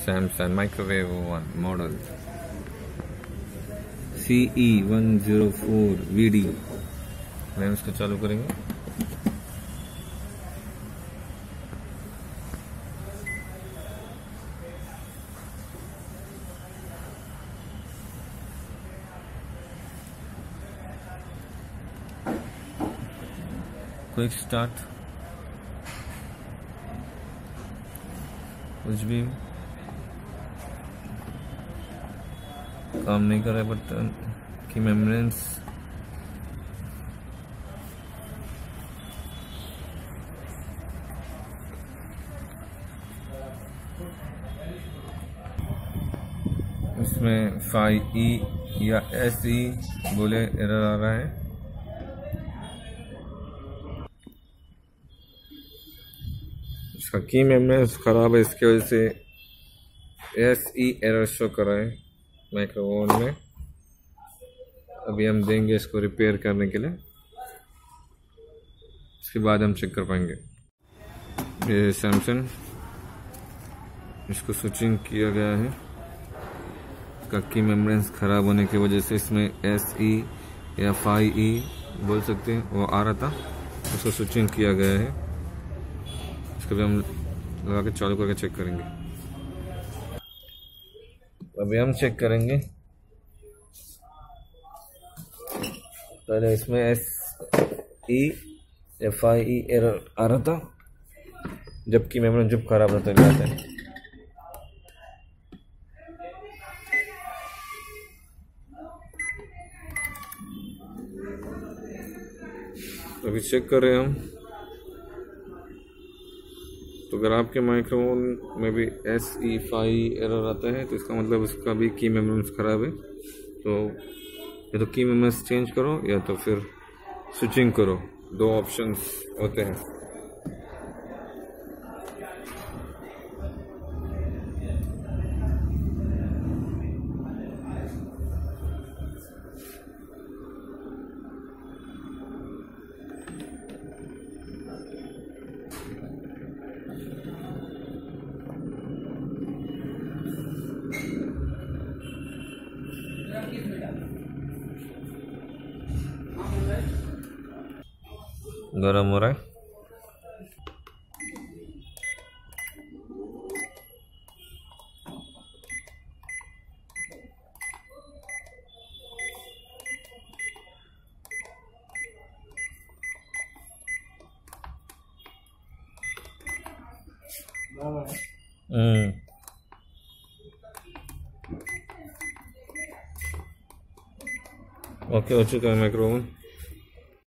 Samsung microwave oven model CE104VD। हम इसको चालू करेंगे। क्विक स्टार्ट, कुछ भी काम नहीं कर रहा बटन की मेम्ब्रेन्स। इसमें 5E या SE बोले एरर आ रहा है। इसका की मेम्ब्रेन्स खराब है, इसके वजह से SE एरर शो कर रहा है माइक्रो ओवन में। अभी हम देंगे इसको रिपेयर करने के लिए, इसके बाद हम चेक कर पाएंगे। ये सैमसंग, इसको स्विचिंग किया गया है। इसका की मेम्ब्रेन्स खराब होने की वजह से इसमें SE या 5E बोल सकते हैं वो आ रहा था, उसको स्विचिंग किया गया है। इसको भी हम लगा के चालू करके चेक करेंगे। अभी हम चेक करेंगे। पहले इसमें SE या 5E एरर आ रहा था, जबकि मेमोरी जब खराब रहता है। अभी चेक कर रहे हैं हम। तो अगर आपके माइक्रोफोन में भी SE 5E एरर आता है तो इसका मतलब इसका भी की मेम्ब्रेन्स खराब है। तो या तो की मेम्ब्रेन्स चेंज करो या तो फिर स्विचिंग करो, दो ऑप्शंस होते हैं। गरम हो रहा है। ओके, हो चुका है माइक्रोफोन।